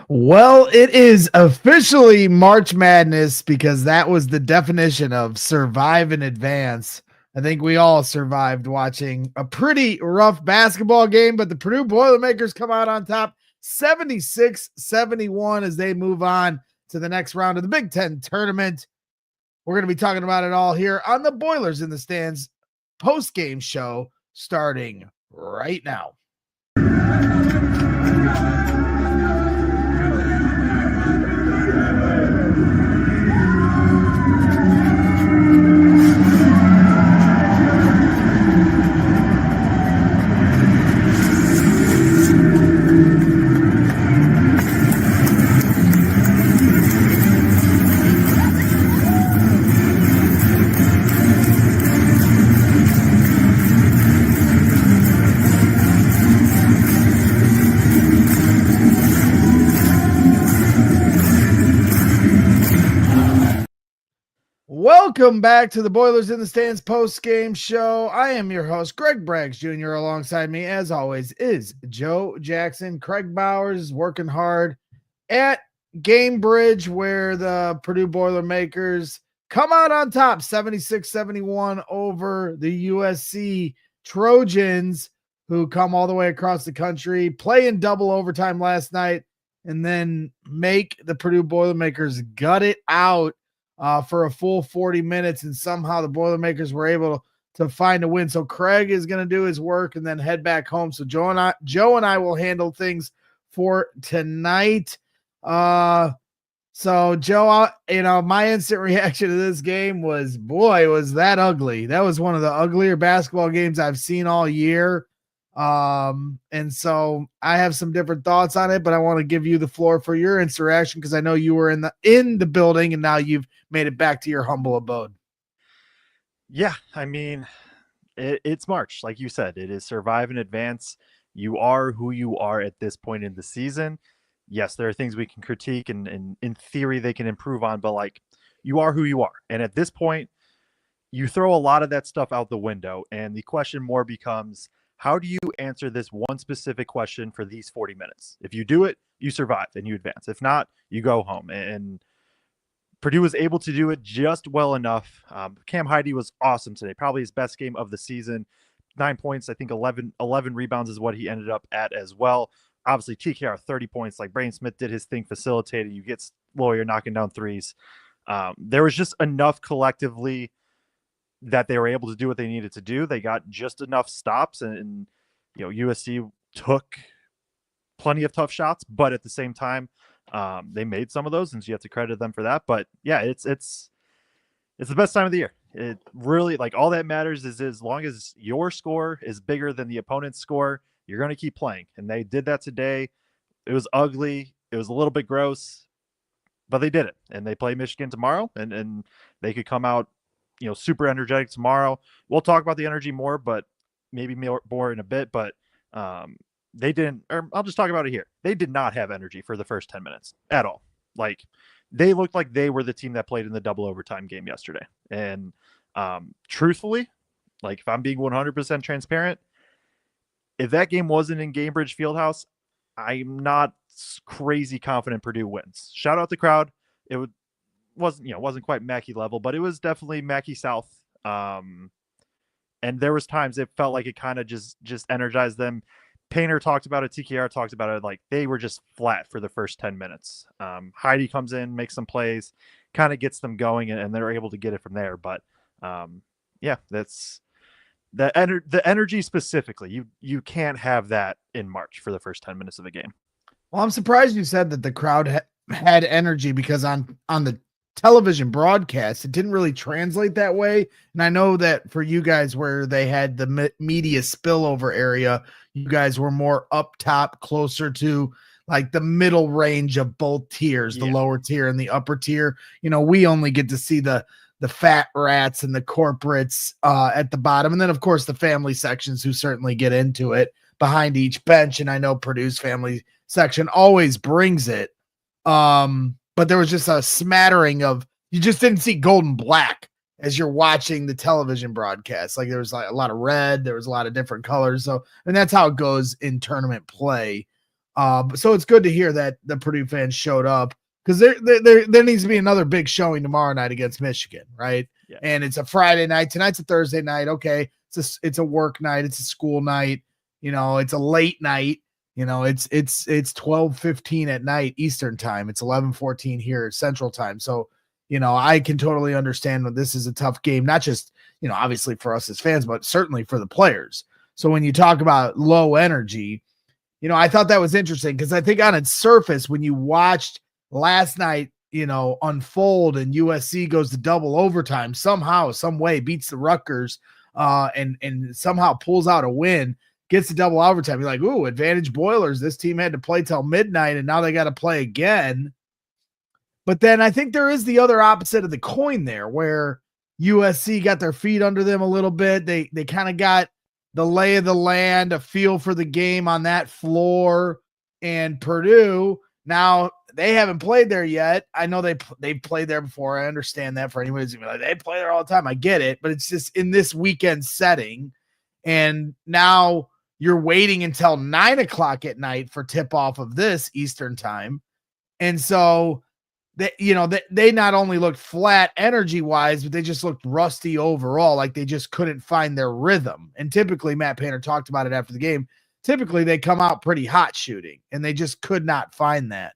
Well, it is officially March Madness because that was the definition of survive in advance. I think we all survived watching a pretty rough basketball game, but the Purdue Boilermakers come out on top 76-71 as they move on to the next round of the Big Ten tournament. We're going to be talking about it all here on the Boilers in the Stands post-game show starting right now. Welcome back to the Boilers in the Stands post-game show. I am your host, Greg Braggs Jr. Alongside me, as always, is Joe Jackson. Craig Bowers is working hard at Gamebridge, where the Purdue Boilermakers come out on top 76-71 over the USC Trojans, who come all the way across the country, play in double overtime last night, and then make the Purdue Boilermakers gut it out for a full 40 minutes, and somehow the Boilermakers were able to find a win. So Craig is going to do his work and then head back home. So Joe and I will handle things for tonight. So Joe, my instant reaction to this game was, boy, was that ugly. That was one of the uglier basketball games I've seen all year. And so I have some different thoughts on it, but I want to give you the floor for your interaction because I know you were in the building and now you've made it back to your humble abode. Yeah, I mean, it's March. Like you said, it is survive in advance. You are who you are at this point in the season. Yes, there are things we can critique and in theory they can improve on, but like you are who you are. And at this point, you throw a lot of that stuff out the window. And the question more becomes, how do you answer this one specific question for these 40 minutes? If you do it, you survive and you advance. If not, you go home. And Purdue was able to do it just well enough. Cam Heidi was awesome today. Probably his best game of the season. 9 points. I think 11 rebounds is what he ended up at as well. Obviously, TKR 30 points. Like Braden Smith did his thing, facilitated. You get Lawyer knocking down threes. There was just enough collectively that they were able to do what they needed to do. They got just enough stops, and USC took plenty of tough shots, but at the same time, they made some of those, and so you have to credit them for that. But yeah, it's the best time of the year. It really, like, all that matters is as long as your score is bigger than the opponent's score, you're going to keep playing. And they did that today. It was ugly. It was a little bit gross, but they did it. And they play Michigan tomorrow, and they could come out, super energetic tomorrow. We'll talk about the energy more, but maybe more in a bit. But they didn't, or I'll just talk about it here. They did not have energy for the first 10 minutes at all. Like, they looked like they were the team that played in the double overtime game yesterday. And truthfully, like, if I'm being 100% transparent, if that game wasn't in Gamebridge Fieldhouse, I'm not crazy confident Purdue wins. Shout out the crowd. It wasn't quite Mackey level, but it was definitely Mackey South. And there was times it felt like it kind of just energized them. Painter talked about it. TKR talked about it. Like, they were just flat for the first 10 minutes. Heidi comes in, makes some plays, kind of gets them going, and they're able to get it from there. But yeah, that's the energy specifically. You can't have that in March for the first 10 minutes of the game. Well, I'm surprised you said that the crowd had energy because on the television broadcast, it didn't really translate that way. And I know that for you guys, where they had the media spillover area, you guys were more up top, closer to like the middle range of both tiers, the lower tier and the upper tier. We only get to see the fat rats and the corporates at the bottom. And then, of course, the family sections who certainly get into it behind each bench. And I know Purdue's family section always brings it. But there was just a smattering of, you just didn't see gold and black as you're watching the television broadcast. Like, there was like a lot of red, there was a lot of different colors. So, and that's how it goes in tournament play. So it's good to hear that the Purdue fans showed up, because there needs to be another big showing tomorrow night against Michigan, right? Yeah. And it's a Friday night. Tonight's a Thursday night. Okay, it's a work night. It's a school night. It's a late night. It's 12:15 at night Eastern time. It's 11:14 here Central time. So I can totally understand that this is a tough game, not just obviously for us as fans, but certainly for the players. So when you talk about low energy, I thought that was interesting, because I think on its surface, when you watched last night, unfold, and USC goes to double overtime, somehow, some way beats the Rutgers, and somehow pulls out a win, gets to double overtime. You're like, ooh, advantage Boilers. This team had to play till midnight, and now they got to play again. But then I think there is the other opposite of the coin there, where USC got their feet under them a little bit. They kind of got the lay of the land, a feel for the game on that floor. And Purdue, now they haven't played there yet. I know they've played there before. I understand that. For anyone who's like, they play there all the time, I get it. But it's just in this weekend setting. And now you're waiting until 9:00 at night for tip-off of this Eastern time. And so they not only looked flat energy-wise, but they just looked rusty overall, like they just couldn't find their rhythm. And typically, Matt Painter talked about it after the game, typically they come out pretty hot shooting, and they just could not find that.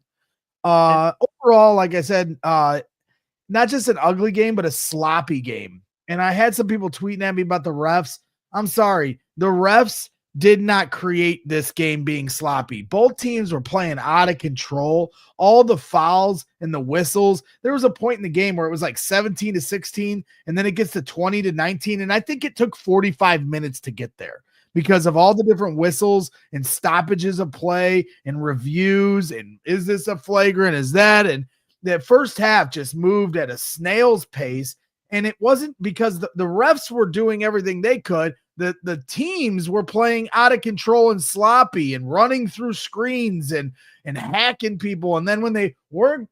Overall, like I said, not just an ugly game, but a sloppy game. And I had some people tweeting at me about the refs. I'm sorry, the refs did not create this game being sloppy. Both teams were playing out of control. All the fouls and the whistles. There was a point in the game where it was like 17-16, and then it gets to 20-19. And I think it took 45 minutes to get there, because of all the different whistles and stoppages of play and reviews. And is this a flagrant? Is that? And that first half just moved at a snail's pace. And it wasn't because the refs were doing everything they could. The teams were playing out of control and sloppy and running through screens and hacking people. And then when they weren't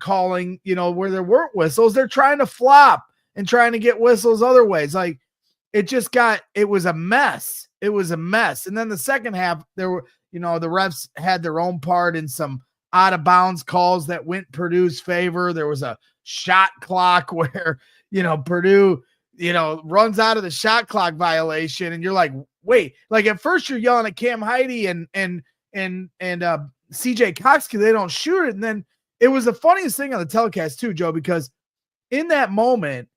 calling, where there weren't whistles, they're trying to flop and trying to get whistles other ways. Like, it was a mess. It was a mess. And then the second half, there were, the refs had their own part in some out of bounds calls that went Purdue's favor. There was a shot clock where, Purdue, runs out of the shot clock violation. And you're like, wait, like at first you're yelling at Cam Heidi and CJ Cox, because they don't shoot it. And then it was the funniest thing on the telecast too, Joe, because in that moment,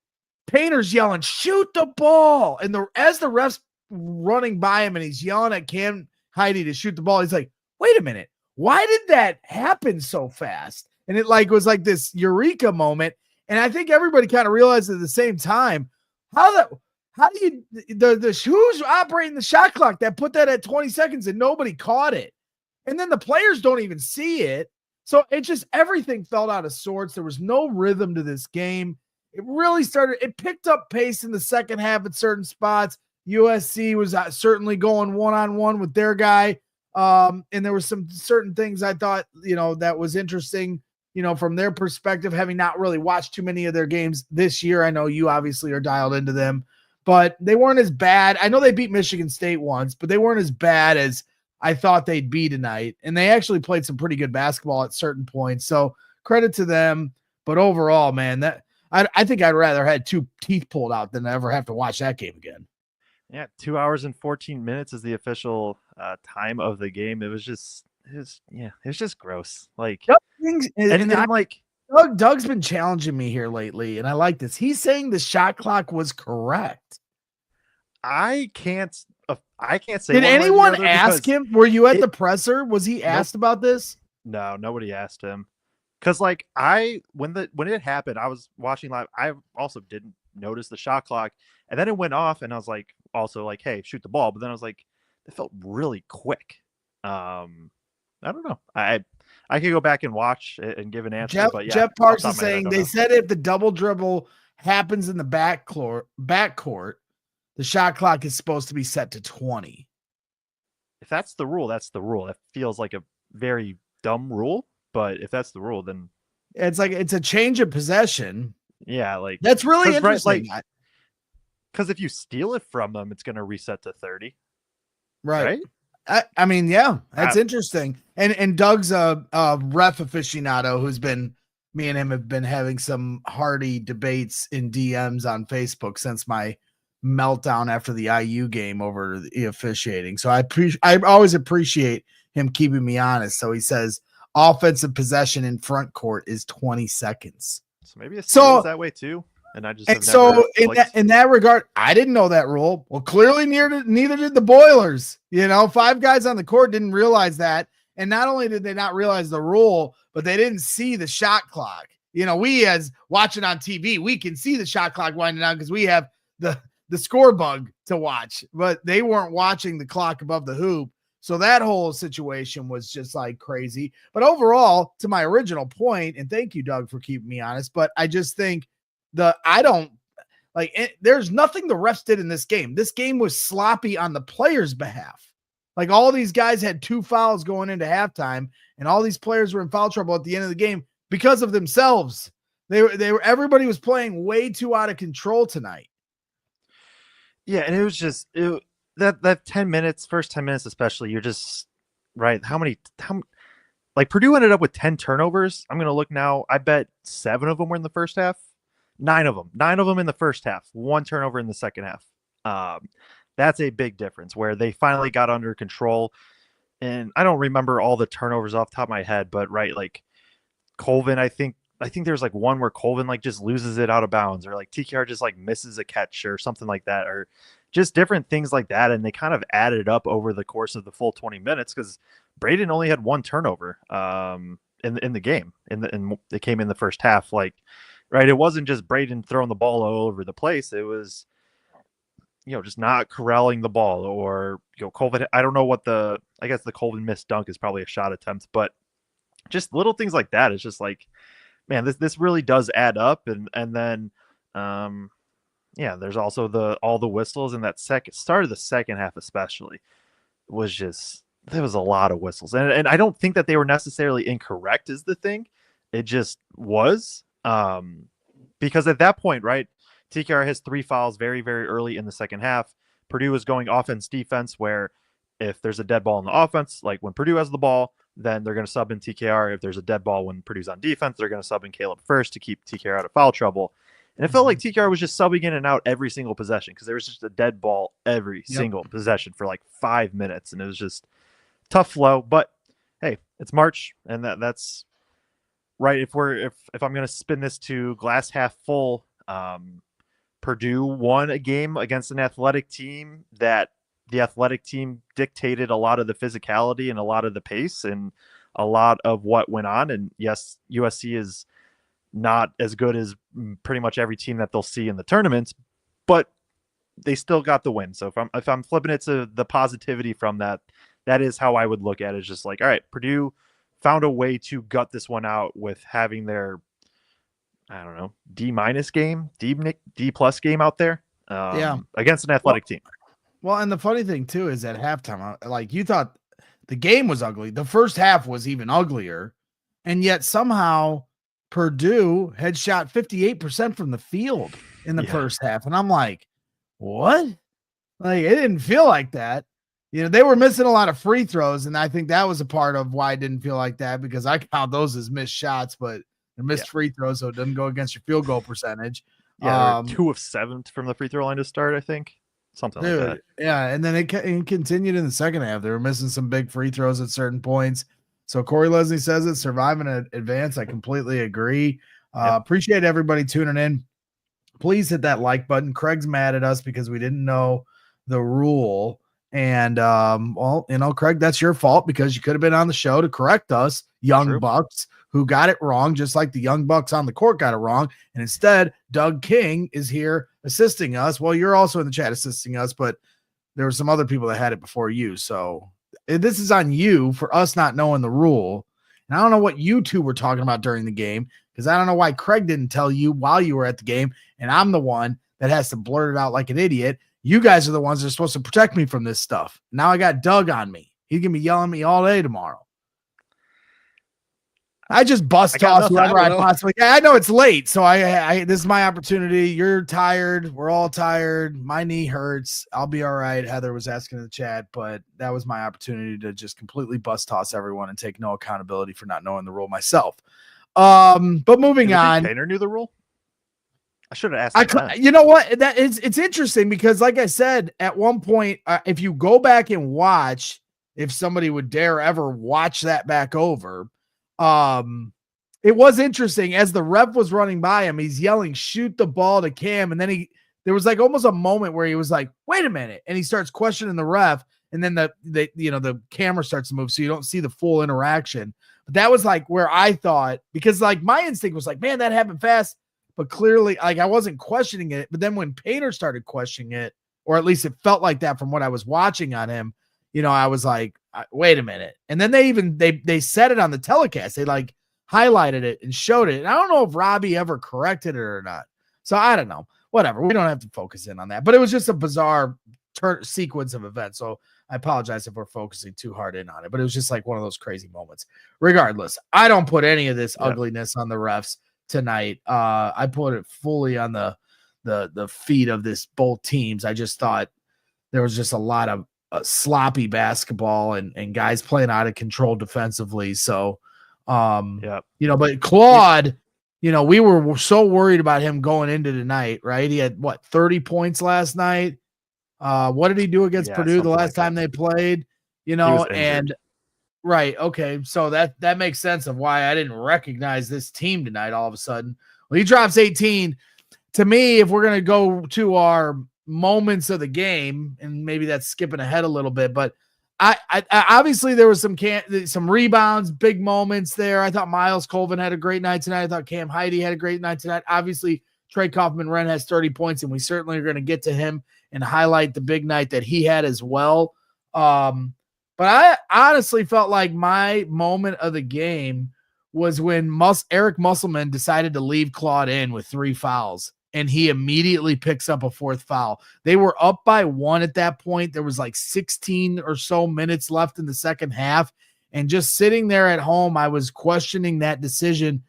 Painter's yelling, shoot the ball. And as the ref's running by him and he's yelling at Cam Heidi to shoot the ball, he's like, wait a minute, why did that happen so fast? And it was like this eureka moment. And I think everybody kind of realized at the same time, how do you, who's operating the shot clock that put that at 20 seconds and nobody caught it? And then the players don't even see it. So it just, everything felt out of sorts. There was no rhythm to this game. It picked up pace in the second half at certain spots. USC was certainly going one-on-one with their guy. And there were some certain things I thought, that was interesting, from their perspective, having not really watched too many of their games this year. I know you obviously are dialed into them, but they weren't as bad. I know they beat Michigan State once, but they weren't as bad as I thought they'd be tonight. And they actually played some pretty good basketball at certain points. So credit to them. But overall, man, I think I'd rather had two teeth pulled out than ever have to watch that game again. Yeah, 2 hours and 14 minutes is the official time of the game. It was just gross. Like, Doug's been challenging me here lately, and I like this. He's saying the shot clock was correct. I can't say. Did anyone ask him? Were you at the presser? Was he asked about this? No, nobody asked him. Because when it happened, I was watching live. I also didn't notice the shot clock, and then it went off, and I was like, hey, shoot the ball. But then I was like, it felt really quick. I don't know. I could go back and watch and give an answer. But yeah, Jeff Parks is saying they said if the double dribble happens in the backcourt, the shot clock is supposed to be set to 20. If that's the rule, that's the rule. That feels like a very dumb rule. But if that's the rule, then it's a change of possession. Yeah, like that's really interesting. Because if you steal it from them, it's going to reset to 30. Right. I mean, yeah, that's interesting. And Doug's a ref aficionado who's been, me and him have been having some hearty debates in DMs on Facebook since my meltdown after the IU game over the officiating. So I always appreciate him keeping me honest. So he says offensive possession in front court is 20 seconds. So maybe it's that way too. And I just in that regard, I didn't know that rule. Well, clearly neither did the Boilers. 5 guys on the court didn't realize that. And not only did they not realize the rule, but they didn't see the shot clock. We as watching on TV, we can see the shot clock winding down because we have the score bug to watch, but they weren't watching the clock above the hoop. So that whole situation was just like crazy. But overall, to my original point, and thank you, Doug, for keeping me honest, but I just think there's nothing the refs did in this game. This game was sloppy on the players' behalf. Like all these guys had 2 fouls going into halftime, and all these players were in foul trouble at the end of the game because of themselves. Everybody was playing way too out of control tonight. Yeah, and it was just that 10 minutes, first 10 minutes especially, you're just right. Like Purdue ended up with 10 turnovers. I'm going to look now. I bet 7 of them were in the first half. 9 of them in the first half. 1 turnover in the second half. That's a big difference where they finally got under control. And I don't remember all the turnovers off the top of my head, but right, like Coven, I think there's like one where Coven like just loses it out of bounds, or like TKR just like misses a catch or something like that, or just different things like that. And they kind of added up over the course of the full 20 minutes because Braden only had 1 turnover in the game. And it came in the first half. Like, right, it wasn't just Braden throwing the ball all over the place. It was, just not corralling the ball, or Coven. I don't know I guess the Coven missed dunk is probably a shot attempt, but just little things like that. It's just like, man, this really does add up. And then, there's also all the whistles in that start of the second half, especially there was a lot of whistles. And I don't think that they were necessarily incorrect is the thing. It just was, because at that point, right, TKR has 3 fouls very, very early in the second half. Purdue is going offense, defense, where if there's a dead ball in the offense, like when Purdue has the ball, then they're going to sub in TKR. If there's a dead ball when Purdue's on defense, they're going to sub in Caleb first to keep TKR out of foul trouble. And it felt like TKR was just subbing in and out every single possession because there was just a dead ball every single possession for like 5 minutes. And it was just tough flow. But hey, it's March, and that's right. If I'm going to spin this to glass half full, Purdue won a game against an athletic team that the athletic team dictated a lot of the physicality and a lot of the pace and a lot of what went on. And yes, USC is not as good as pretty much every team that they'll see in the tournaments, but they still got the win. So if I'm flipping it to the positivity from that, that is how I would look at it. It's just like, all right, Purdue found a way to gut this one out with having their, I don't know, D- game, D+ game out there against an athletic team. Well, and the funny thing too is at halftime, like you thought the game was ugly. The first half was even uglier, and yet somehow Purdue had shot 58% from the field in the first half, and I'm like, what? Like it didn't feel like that. They were missing a lot of free throws, and I think that was a part of why it didn't feel like that because I count those as missed shots, but they're missed free throws, so it doesn't go against your field goal percentage. Yeah, 2 of 7 from the free throw line to start, I think. Something like that. Yeah, and then it continued in the second half. They were missing some big free throws at certain points. So Corey Leslie says it, survive and advance. I completely agree. Appreciate everybody tuning in. Please hit that like button. Craig's mad at us because we didn't know the rule. And, Craig, that's your fault because you could have been on the show to correct us, young bucks, who got it wrong, just like the young bucks on the court got it wrong. And instead, Doug King is here assisting us. Well, you're also in the chat assisting us, but there were some other people that had it before you. So this is on you for us not knowing the rule. And I don't know what you two were talking about during the game because I don't know why Craig didn't tell you while you were at the game. And I'm the one that has to blurt it out like an idiot. You guys are the ones that are supposed to protect me from this stuff. Now I got Doug on me. He's going to be yelling at me all day tomorrow. I just bust toss whoever I possibly can. I know it's late, so I this is my opportunity. You're tired. We're all tired. My knee hurts. I'll be all right. Heather was asking in the chat, but that was my opportunity to just completely bust toss everyone and take no accountability for not knowing the rule myself. But moving on. Painter knew the rule. I should have asked. You know what? It's interesting because, like I said, at one point, if you go back and watch, if somebody would dare ever watch that back over. It was interesting as the ref was running by him, he's yelling, shoot the ball to Cam. And then there was like almost a moment where he was like, wait a minute. And he starts questioning the ref. And then the camera starts to move. So you don't see the full interaction, but that was like where I thought, because like my instinct was like, man, that happened fast, but clearly like I wasn't questioning it. But then when Painter started questioning it, or at least it felt like that from what I was watching on him, I was like, wait a minute. And then they said it on the telecast. They like highlighted it and showed it. And I don't know if Robbie ever corrected it or not. So I don't know. Whatever. We don't have to focus in on that. But it was just a bizarre sequence of events. So I apologize if we're focusing too hard in on it. But it was just like one of those crazy moments. Regardless, I don't put any of this ugliness on the refs tonight. I put it fully on the feet of both teams. I just thought there was just a lot of sloppy basketball and guys playing out of control defensively. So, but Claude, we were so worried about him going into tonight, right? He had 30 points last night. What did he do against Purdue the last time they played? And right. Okay. So that makes sense of why I didn't recognize this team tonight all of a sudden. Well, he drops 18. To me, if we're going to go to our moments of the game, and maybe that's skipping ahead a little bit, but I obviously there was some rebounds, big moments there. I thought Miles Coven had a great night tonight. I thought Cam Heidi had a great night tonight. Obviously, Trey Kaufman-Ren has 30 points, and we certainly are going to get to him and highlight the big night that he had as well. But I honestly felt like my moment of the game was when Eric Musselman decided to leave Claude in with 3 fouls. And he immediately picks up a 4th foul. They were up by 1 at that point. There was like 16 or so minutes left in the second half. And just sitting there at home, I was questioning that decision.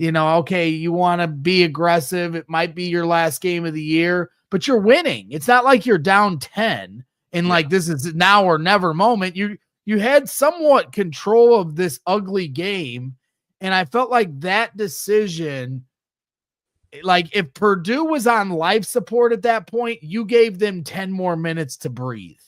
Okay, you want to be aggressive. It might be your last game of the year, but you're winning. It's not like you're down 10 and like this is now or never moment. You had somewhat control of this ugly game. And I felt like that decision, like if Purdue was on life support at that point, you gave them 10 more minutes to breathe,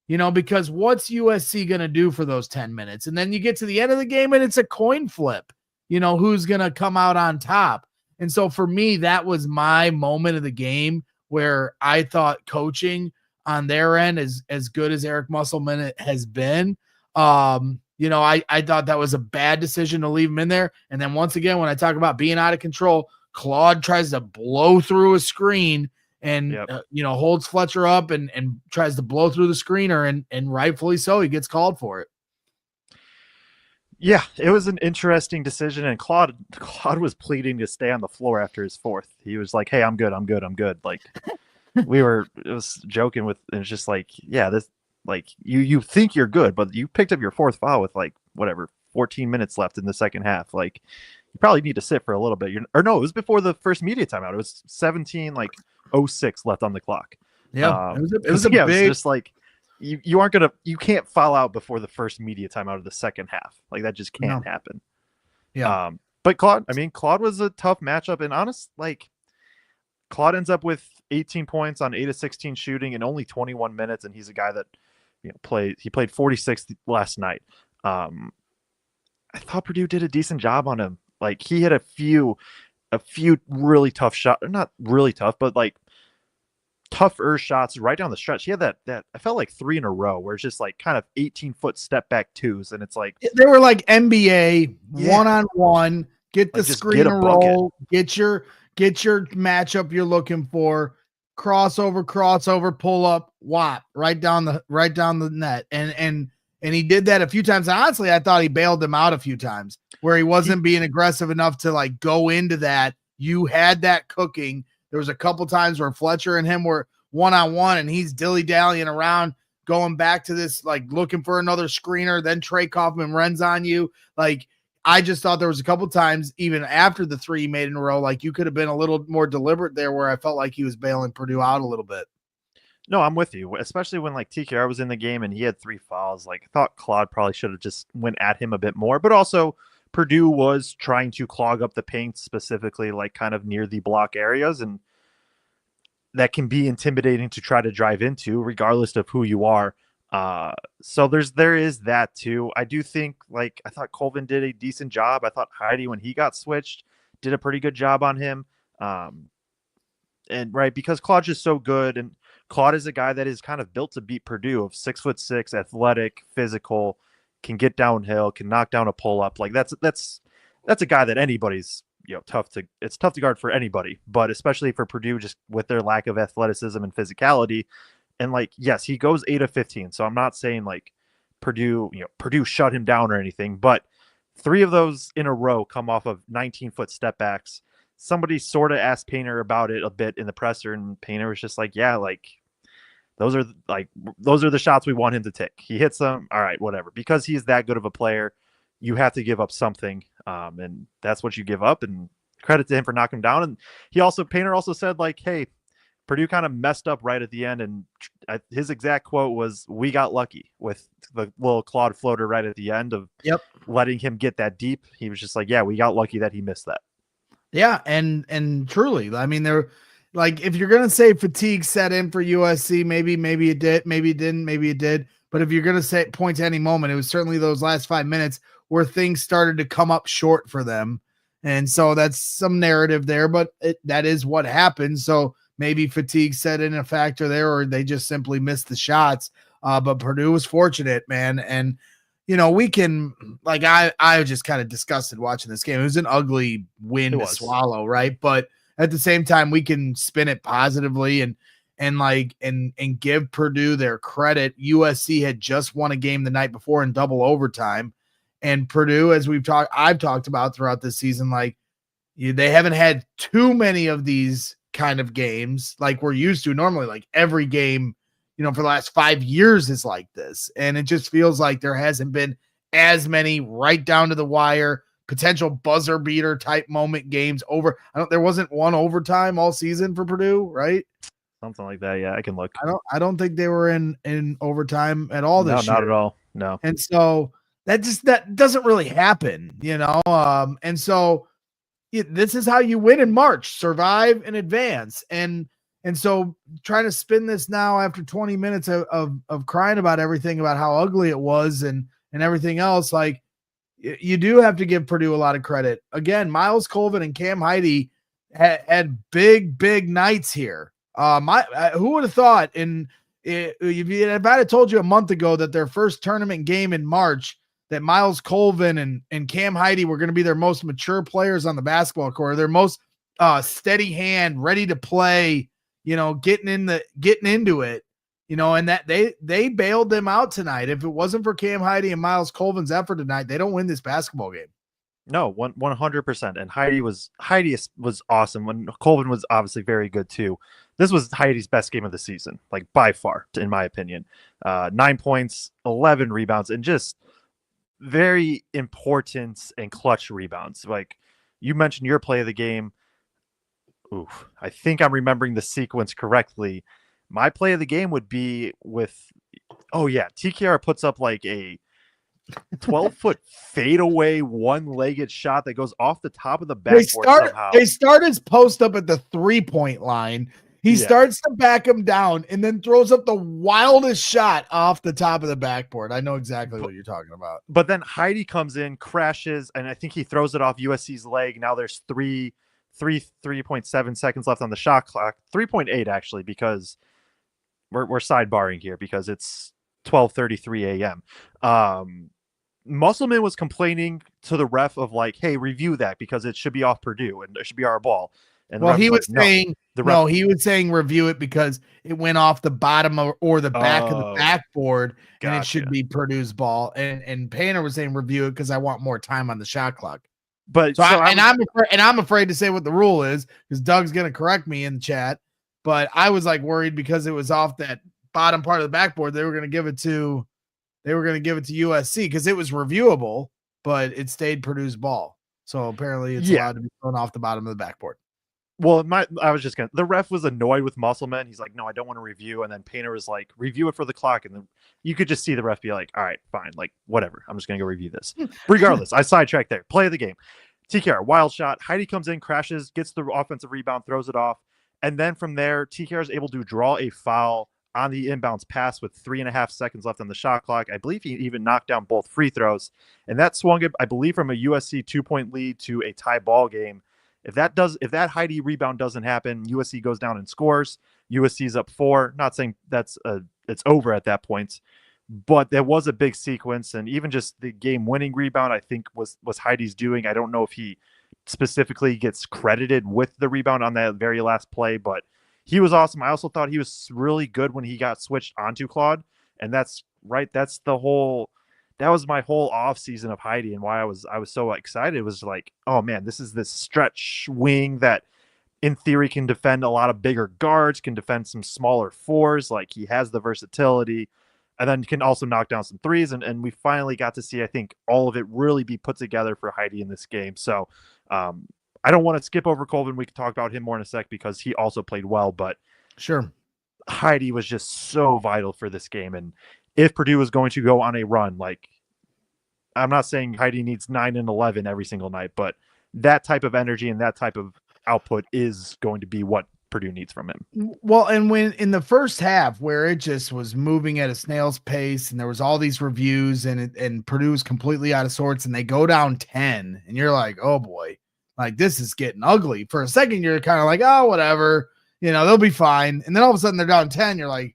because what's USC going to do for those 10 minutes? And then you get to the end of the game and it's a coin flip, who's going to come out on top. And so for me, that was my moment of the game where I thought coaching on their end is as good as Eric Musselman has been. I thought that was a bad decision to leave him in there. And then once again, when I talk about being out of control, Claude tries to blow through a screen and, holds Fletcher up and tries to blow through the screener and rightfully so, he gets called for it. Yeah, it was an interesting decision. And Claude was pleading to stay on the floor after his 4th. He was like, hey, I'm good. Like it was joking with, and it's just like, this, like you think you're good, but you picked up your 4th foul with 14 minutes left in the second half. Like, you probably need to sit for a little bit. It was before the first media timeout. It was 17:06 left on the clock. Yeah, it was just like you can't foul out before the first media timeout of the second half. Like that just can't happen. Yeah. But Claude was a tough matchup, and Claude ends up with 18 points on 8 of 16 shooting in only 21 minutes, and he's a guy that played 46 last night. I thought Purdue did a decent job on him. Like he had a few really tough shots, not really tough, but like tougher shots right down the stretch. He had that I felt like 3 in a row where it's just like kind of 18-foot step back twos, and it's like they were like NBA 1-on-1. Get the screen and roll. Get your matchup you're looking for. Crossover, pull up, whop right down the net, and he did that a few times. And honestly, I thought he bailed them out a few times where he wasn't being aggressive enough to like go into that. You had that cooking. There was a couple times where Fletcher and him were 1-on-1 and he's dilly-dallying around, going back to this, like looking for another screener. Then Trey Kaufman-Ren's on you. Like, I just thought there was a couple times, even after the 3 he made in a row, like you could have been a little more deliberate there where I felt like he was bailing Purdue out a little bit. No, I'm with you, especially when like TKR was in the game and he had 3 fouls. Like I thought Claude probably should have just went at him a bit more, but also Purdue was trying to clog up the paint, specifically like kind of near the block areas, and that can be intimidating to try to drive into regardless of who you are. So there is that too. I do think, like, I thought Coven did a decent job. I thought Heidi, when he got switched, did a pretty good job on him. And right, because Claude's just so good, and Claude is a guy that is kind of built to beat Purdue, of 6'6", athletic, physical, can get downhill, can knock down a pull up. Like that's a guy that anybody's, it's tough to guard for anybody, but especially for Purdue, just with their lack of athleticism and physicality. And like, yes, he goes 8 of 15. So I'm not saying like Purdue shut him down or anything, but 3 of those in a row come off of 19-foot step backs. Somebody sort of asked Painter about it a bit in the presser, and Painter was just like, yeah, like those are the shots we want him to take. He hits them. All right, whatever. Because he's that good of a player, you have to give up something. And that's what you give up, and credit to him for knocking him down. And Painter also said, like, hey, Purdue kind of messed up right at the end, and his exact quote was, "We got lucky with the little Claude floater right at the end of letting him get that deep." He was just like, "Yeah, we got lucky that he missed that." Yeah, and truly, I mean, they're like, if you're gonna say fatigue set in for USC, maybe it did, maybe it didn't, maybe it did. But if you're gonna point to any moment, it was certainly those last 5 minutes where things started to come up short for them, and so that's some narrative there. But that is what happened. So maybe fatigue set in a factor there, or they just simply missed the shots. But Purdue was fortunate, man. And, we can, like, I was just kind of disgusted watching this game. It was an ugly win to swallow, right? But at the same time, we can spin it positively and give Purdue their credit. USC had just won a game the night before in double overtime. And Purdue, as I've talked about throughout this season, like, they haven't had too many of these kind of games like we're used to normally. Like every game, for the last 5 years is like this. And it just feels like there hasn't been as many right down to the wire, potential buzzer beater type moment games over. There wasn't one overtime all season for Purdue, right? Something like that. Yeah, I can look. I don't think they were in overtime at all this year. No, not at all. No. And so that doesn't really happen, and so this is how you win in March: survive and advance. And so trying to spin this now after 20 minutes of crying about everything, about how ugly it was and everything else, like, you do have to give Purdue a lot of credit. Again, Miles Colvin and Cam Heidi had big nights here. Who would have thought if I had told you a month ago that their first tournament game in March, that Miles Colvin and Cam Heidi were going to be their most mature players on the basketball court, their most steady hand, ready to play, getting into it, and that they bailed them out tonight. If it wasn't for Cam Heidi and Miles Colvin's effort tonight, they don't win this basketball game. No, 100%. And Heidi was awesome. When Colvin was obviously very good too. This was Heidi's best game of the season, like by far, in my opinion. 9 points, 11 rebounds, and just very important and clutch rebounds. Like you mentioned your play of the game. Oof, I think I'm remembering the sequence correctly. My play of the game would be TKR puts up like a 12-foot fadeaway one-legged shot that goes off the top of the backboard somehow. They start his post up at the 3-point line. He starts to back him down and then throws up the wildest shot off the top of the backboard. I know exactly what you're talking about. But then Heidi comes in, crashes, and I think he throws it off USC's leg. Now there's 3.7 seconds left on the shot clock. 3.8 actually, because we're sidebarring here because it's 12:33 a.m. Musselman was complaining to the ref of like, hey, review that because it should be off Purdue and it should be our ball. And he was saying review it because it went off the bottom or the back of the backboard, and it should be Purdue's ball. And Painter was saying review it because I want more time on the shot clock. But I'm afraid to say what the rule is because Doug's gonna correct me in the chat. But I was like worried because it was off that bottom part of the backboard. They were gonna give it to USC because it was reviewable. but it stayed Purdue's ball. So apparently it's Yeah. allowed to be thrown off the bottom of the backboard. Well, the ref was annoyed with Musselman. He's like, no, I don't want to review. And then Painter was like, review it for the clock. And then you could just see the ref be like, all right, fine. Like, whatever. I'm just going to go review this. Regardless, I sidetracked there. Play of the game. TKR, wild shot. Heidi comes in, crashes, gets the offensive rebound, throws it off. And then from there, TKR is able to draw a foul on the inbounds pass with 3.5 seconds left on the shot clock. I believe he even knocked down both free throws. And that swung it, I believe, from a USC 2-point lead to a tie ball game. If that Heidi rebound doesn't happen, USC goes down and scores. USC's up 4. Not saying it's over at that point, but there was a big sequence, and even just the game-winning rebound, I think was Heidi's doing. I don't know if he specifically gets credited with the rebound on that very last play, but he was awesome. I also thought he was really good when he got switched onto Claude, and that's right. That was my whole off season of Heidi, and why I was so excited. It was like, oh man, this is this stretch wing that in theory can defend a lot of bigger guards, can defend some smaller fours. Like, he has the versatility, and then can also knock down some threes. And we finally got to see, I think, all of it really be put together for Heidi in this game. So I don't want to skip over Colvin. We can talk about him more in a sec because he also played well, but sure, Heidi was just so vital for this game. And if Purdue was going to go on a run, like, I'm not saying Heidi needs 9 and 11 every single night, but that type of energy and that type of output is going to be what Purdue needs from him. Well, and when in the first half where it just was moving at a snail's pace and there was all these reviews and Purdue was completely out of sorts and they go down 10 and you're like, oh boy, like this is getting ugly. For a second, you're kind of like, oh, whatever, they'll be fine. And then all of a sudden they're down 10. You're like,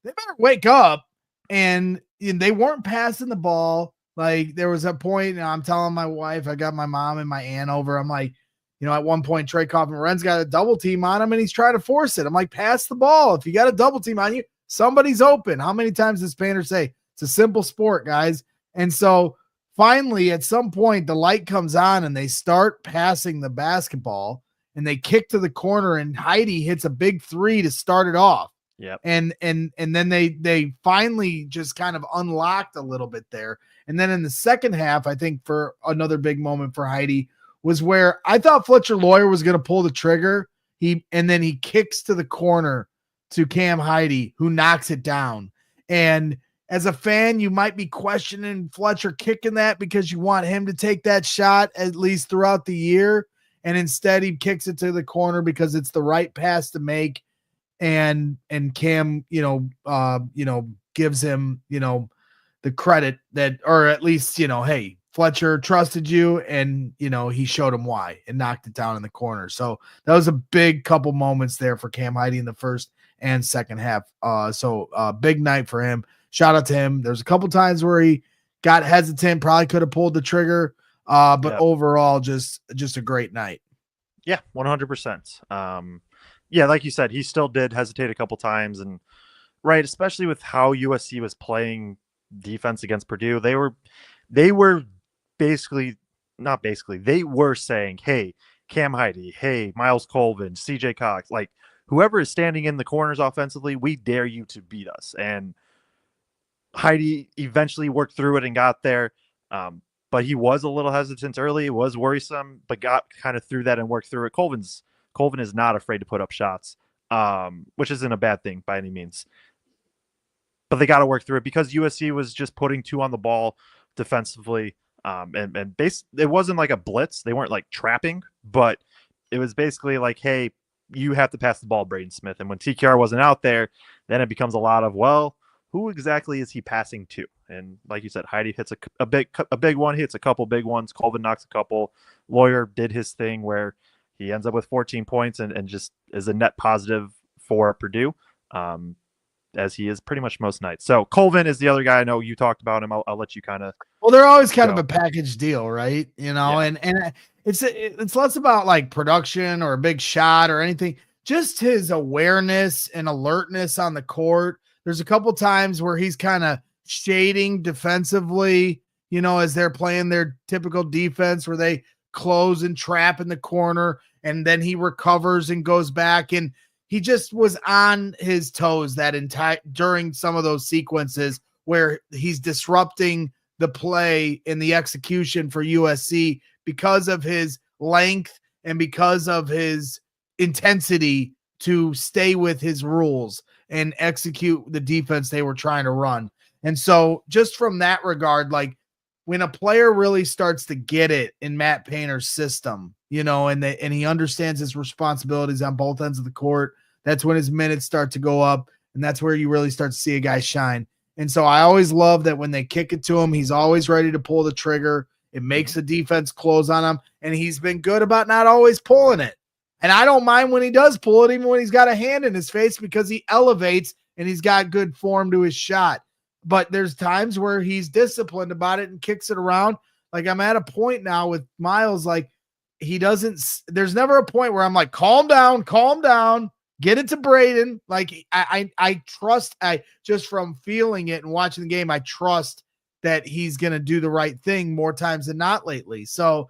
they better wake up. And they weren't passing the ball. Like, there was a point, I'm telling my wife, I got my mom and my aunt over. I'm like, at one point, Trey Kaufman-Renn's got a double team on him and he's trying to force it. I'm like, pass the ball. If you got a double team on you, somebody's open. How many times does Painter say it's a simple sport, guys? And so finally, at some point, the light comes on and they start passing the basketball and they kick to the corner and Heidi hits a big 3 to start it off. Yeah. And then they finally just kind of unlocked a little bit there. And then in the second half, I think for another big moment for Heidi was where I thought Fletcher Lawyer was going to pull the trigger. And then he kicks to the corner to Cam Heidi, who knocks it down. And as a fan, you might be questioning Fletcher kicking that because you want him to take that shot at least throughout the year. And instead he kicks it to the corner because it's the right pass to make. And Cam, gives him, the credit that, or at least, hey, Fletcher trusted you and, he showed him why and knocked it down in the corner. So that was a big couple moments there for Cam Heidi in the first and second half. Big night for him. Shout out to him. There's a couple times where he got hesitant, probably could have pulled the trigger. But overall, just a great night. Yeah, 100%. Yeah, like you said, he still did hesitate a couple times, and right, especially with how USC was playing defense against Purdue, they were they were saying, hey, Cam Heidi, hey, Miles Colvin, CJ Cox, like whoever is standing in the corners offensively, we dare you to beat us. And Heidi eventually worked through it and got there. But he was a little hesitant early. It was worrisome, but got kind of through that and worked through it. Colvin is not afraid to put up shots, which isn't a bad thing by any means. But they got to work through it because USC was just putting 2 on the ball defensively. It wasn't like a blitz. They weren't like trapping, but it was basically like, hey, you have to pass the ball, Braden Smith. And when TKR wasn't out there, then it becomes a lot of, well, who exactly is he passing to? And like you said, Heidi hits a big one. He hits a couple big ones. Colvin knocks a couple. Lawyer did his thing where he ends up with 14 points and just is a net positive for Purdue, as he is pretty much most nights. So Colvin is the other guy. I know you talked about him. I'll let you kind of. Well, they're always kind of a package deal, right? Yeah. And it's less about like production or a big shot or anything. Just his awareness and alertness on the court. There's a couple times where he's kind of shading defensively, as they're playing their typical defense where they close and trap in the corner, and then he recovers and goes back. And he just was on his toes that entire during some of those sequences where he's disrupting the play and the execution for USC because of his length and because of his intensity to stay with his rules and execute the defense they were trying to run. And so just from that regard, like when a player really starts to get it in Matt Painter's system, and he understands his responsibilities on both ends of the court, that's when his minutes start to go up. And that's where you really start to see a guy shine. And so I always love that when they kick it to him, he's always ready to pull the trigger. It makes the defense close on him. And he's been good about not always pulling it. And I don't mind when he does pull it, even when he's got a hand in his face, because he elevates and he's got good form to his shot. But there's times where he's disciplined about it and kicks it around. Like I'm at a point now with Miles, like there's never a point where I'm like, calm down, get it to Braden. Like I trust, just from feeling it and watching the game, I trust that he's going to do the right thing more times than not lately. So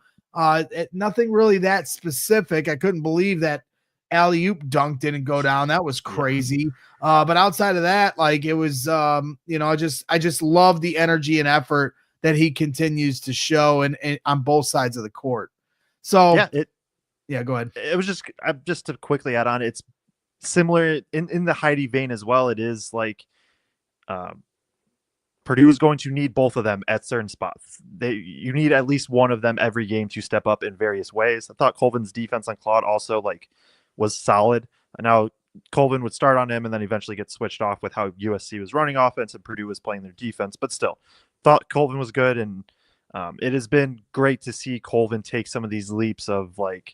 nothing really that specific. I couldn't believe that alley-oop dunk didn't go down. That was crazy. But outside of that, like it was, I just love the energy and effort that he continues to show and on both sides of the court. So go ahead. It was just to quickly add on, it's similar in the Heidi vein as well. It is like Purdue is going to need both of them at certain spots. You need at least one of them every game to step up in various ways. I thought Colvin's defense on Claude also was solid. Now Colvin would start on him and then eventually get switched off with how USC was running offense and Purdue was playing their defense. But still, thought Colvin was good, and it has been great to see Colvin take some of these leaps of dribble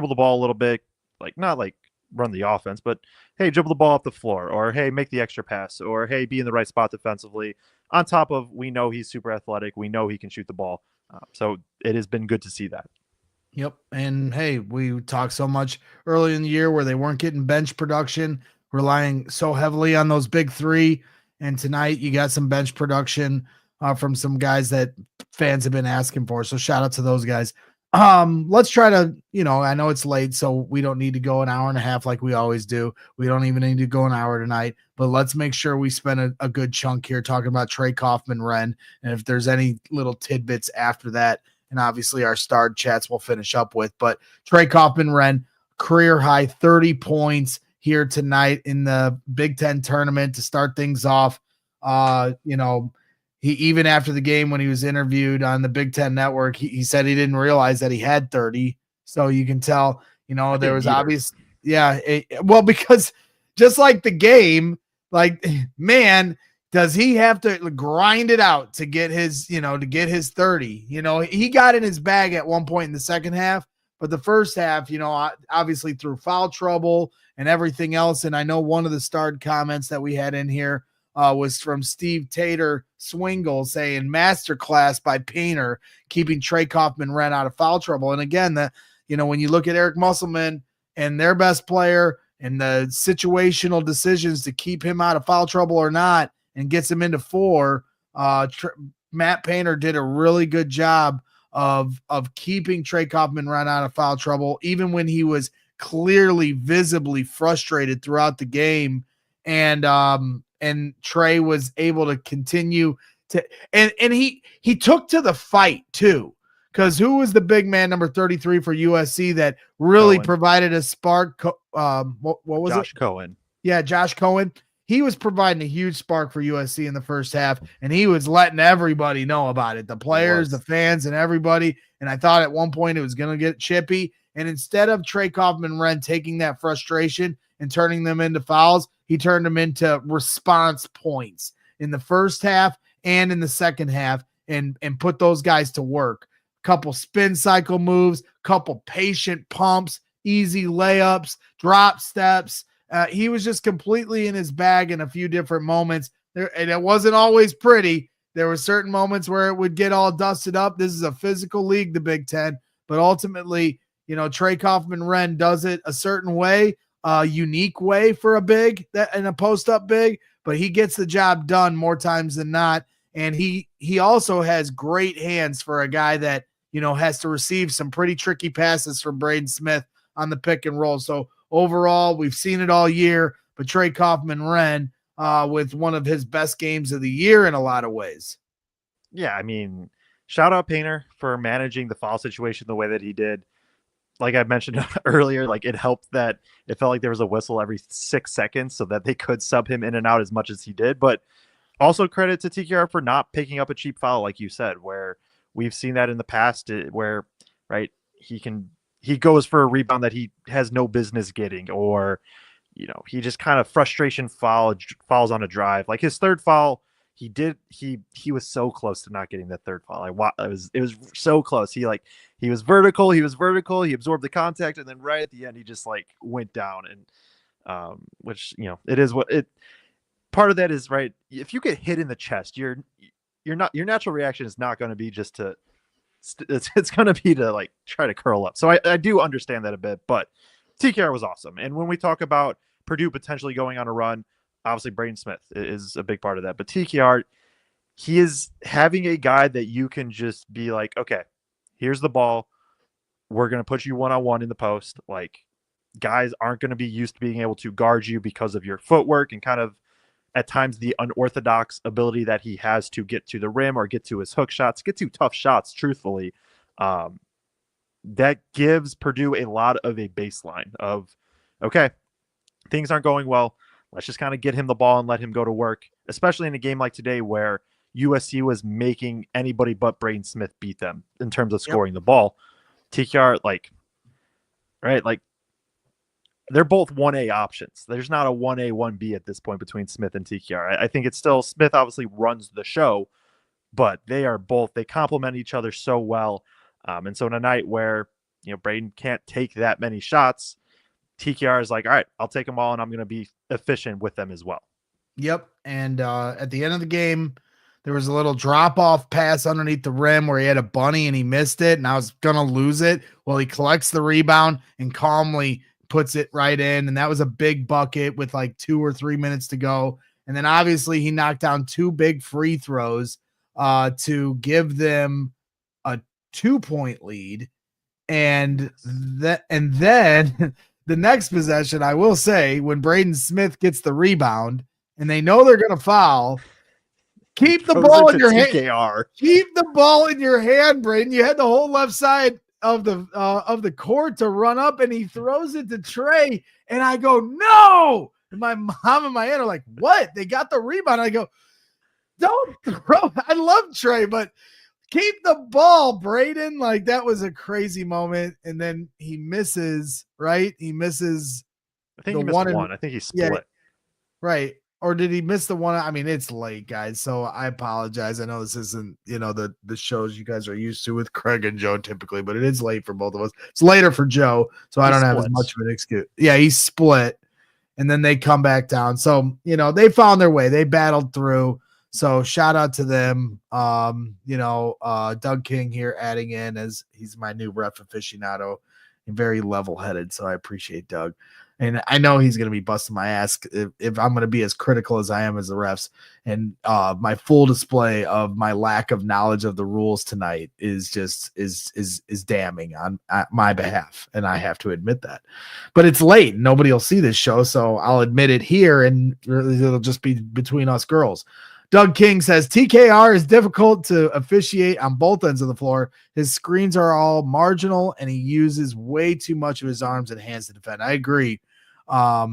the ball a little bit, not run the offense, but hey, dribble the ball up the floor, or hey, make the extra pass, or hey, be in the right spot defensively. On top of, we know he's super athletic, we know he can shoot the ball. So it has been good to see that. Yep. And hey, we talked so much early in the year where they weren't getting bench production, relying so heavily on those big three. And tonight you got some bench production from some guys that fans have been asking for. So shout out to those guys. Let's try to, I know it's late, so we don't need to go an hour and a half like we always do. We don't even need to go an hour tonight, but let's make sure we spend a good chunk here talking about Trey Kaufman-Ren. And if there's any little tidbits after that, and obviously our starred chats we'll finish up with, but Trey Kaufman-Ren, career high 30 points here tonight in the Big Ten tournament to start things off. He, even after the game when he was interviewed on the Big Ten Network, he said he didn't realize that he had 30. So you can tell, there was obvious. Yeah. Because just like the game, man, does he have to grind it out to get his, to get his 30? He got in his bag at one point in the second half, but the first half, obviously through foul trouble and everything else. And I know one of the starred comments that we had in here was from Steve Tater Swingle saying masterclass by Painter, keeping Trey Kaufman-Ren out of foul trouble. And again, when you look at Eric Musselman and their best player and the situational decisions to keep him out of foul trouble or not, and gets him into four, Matt Painter did a really good job of keeping Trey Kaufman-Ren out of foul trouble, even when he was clearly visibly frustrated throughout the game. And Trey was able to continue to, and he took to the fight too, because who was the big man, number 33 for USC, that really provided a spark? What was Josh it? Cohen. Yeah, Josh Cohen. He was providing a huge spark for USC in the first half, and he was letting everybody know about it, the players, the fans, and everybody. And I thought at one point it was going to get chippy. And instead of Trey Kaufman-Ren taking that frustration and turning them into fouls, he turned them into response points in the first half and in the second half, and put those guys to work. Couple spin cycle moves, couple patient pumps, easy layups, drop steps. He was just completely in his bag in a few different moments there, and it wasn't always pretty. There were certain moments where it would get all dusted up. This is a physical league, the Big Ten, but ultimately, Trey Kaufman-Ren does it a certain way, a unique way for a big and a post-up big, but he gets the job done more times than not. And he also has great hands for a guy that, has to receive some pretty tricky passes from Braden Smith on the pick and roll. So overall, we've seen it all year, but Trey Kaufman-Ren with one of his best games of the year in a lot of ways. Yeah, I mean, shout out Painter for managing the foul situation the way that he did. Like I mentioned earlier, like it helped that it felt like there was a whistle every 6 seconds so that they could sub him in and out as much as he did. But also credit to TKR for not picking up a cheap foul, like you said, where we've seen that in the past where, right, he goes for a rebound that he has no business getting, or, he just kind of frustration falls on a drive. Like his third foul, he was so close to not getting that third foul. It was so close. He was vertical, he absorbed the contact, and then right at the end he just like went down. And which, it is what it part of that is, right? If you get hit in the chest, your natural reaction is not going to be just to it's going to be to like try to curl up. So I do understand that a bit, but TKR was awesome. And when we talk about Purdue potentially going on a run, obviously Braden Smith is a big part of that, but TKR, he is having a guy that you can just be like, okay, here's the ball. We're going to put you one-on-one in the post. Like, guys aren't going to be used to being able to guard you because of your footwork and kind of at times the unorthodox ability that he has to get to the rim or get to his hook shots, get to tough shots, truthfully. That gives Purdue a lot of a baseline of, okay, things aren't going well. Let's just kind of get him the ball and let him go to work, especially in a game like today where USC was making anybody but Braden Smith beat them in terms of scoring the ball. TKR, they're both 1A options. There's not a 1A, 1B at this point between Smith and TKR. I think it's still Smith obviously runs the show, but they complement each other so well. And so in a night where, Braden can't take that many shots, TKR is like, all right, I'll take them all and I'm going to be efficient with them as well. Yep. And at the end of the game, there was a little drop-off pass underneath the rim where he had a bunny and he missed it, and I was going to lose it. Well, he collects the rebound and calmly puts it right in, and that was a big bucket with like 2 or 3 minutes to go. And then obviously he knocked down 2 big free throws to give them a 2-point lead. And then the next possession, I will say, when Braden Smith gets the rebound and they know they're going to foul, keep the ball in your hand. Keep the ball in your hand, Braden. You had the whole left side of the court to run up, and he throws it to Trey, and I go, no! And my mom and my aunt are like, what? They got the rebound. I go, don't throw. I love Trey, but keep the ball, Braden. Like, that was a crazy moment. And then he misses, right? He misses. I think he missed one. I think he split. Yeah, right. Or did he miss the one? I mean, it's late, guys, so I apologize. I know this isn't, the shows you guys are used to with Kraig and Joe typically, but it is late for both of us. It's later for Joe, so I don't have as much of an excuse. Yeah, he split, and then they come back down. So, they found their way. They battled through. So shout out to them. Doug King here adding in as he's my new ref aficionado and very level-headed, so I appreciate Doug. And I know he's going to be busting my ass if I'm going to be as critical as I am as the refs. And my full display of my lack of knowledge of the rules tonight is just is damning on my behalf, and I have to admit that. But it's late; nobody will see this show, so I'll admit it here, and it'll just be between us girls. Doug King says TKR is difficult to officiate on both ends of the floor. His screens are all marginal, and he uses way too much of his arms and hands to defend. I agree. I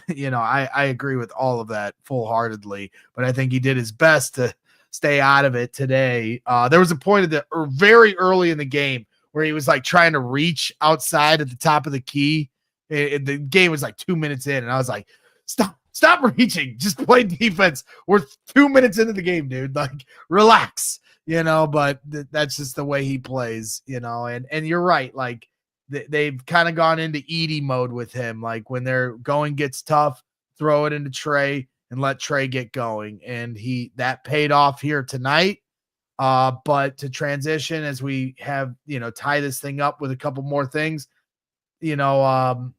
agree with all of that full-heartedly, but I think he did his best to stay out of it today. There was a point very early in the game where he was like trying to reach outside at the top of the key. The game was like 2 minutes in, and I was like, stop reaching, just play defense. We're 2 minutes into the game, dude. Like, relax, but that's just the way he plays, and you're right. Like, they've kind of gone into Edie mode with him. Like, when their going gets tough, throw it into Trey and let Trey get going. And that paid off here tonight. But to transition as we have, tie this thing up with a couple more things, the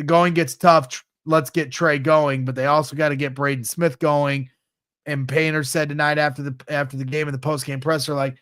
going gets tough. Let's get Trey going, but they also got to get Braden Smith going. And Painter said tonight after the game in the post-game presser, like,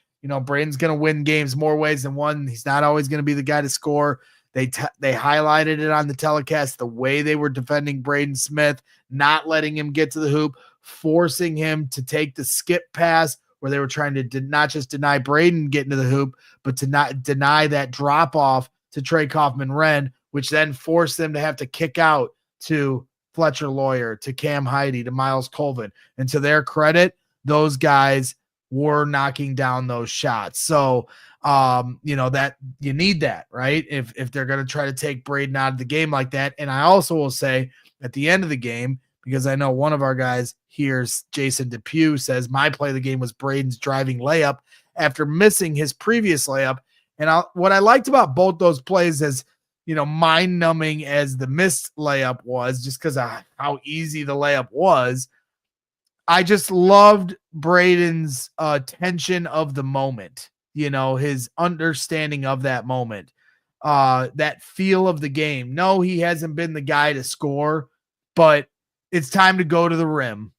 Braden's going to win games more ways than one. He's not always going to be the guy to score. They highlighted it on the telecast, the way they were defending Braden Smith, not letting him get to the hoop, forcing him to take the skip pass where they were trying to not just deny Braden getting to the hoop, but to not deny that drop off to Trey Kaufman-Ren, which then forced them to have to kick out to Fletcher Lawyer, to Cam Heidi, to Miles Colvin. And to their credit, those guys were knocking down those shots. So, that you need that, right? If they're going to try to take Braden out of the game like that. And I also will say at the end of the game, because I know one of our guys here, Jason Depew, says my play of the game was Braden's driving layup after missing his previous layup. And what I liked about both those plays is, mind-numbing as the missed layup was, just because of how easy the layup was, I just loved Braden's tension of the moment, his understanding of that moment, that feel of the game. No, he hasn't been the guy to score, but it's time to go to the rim,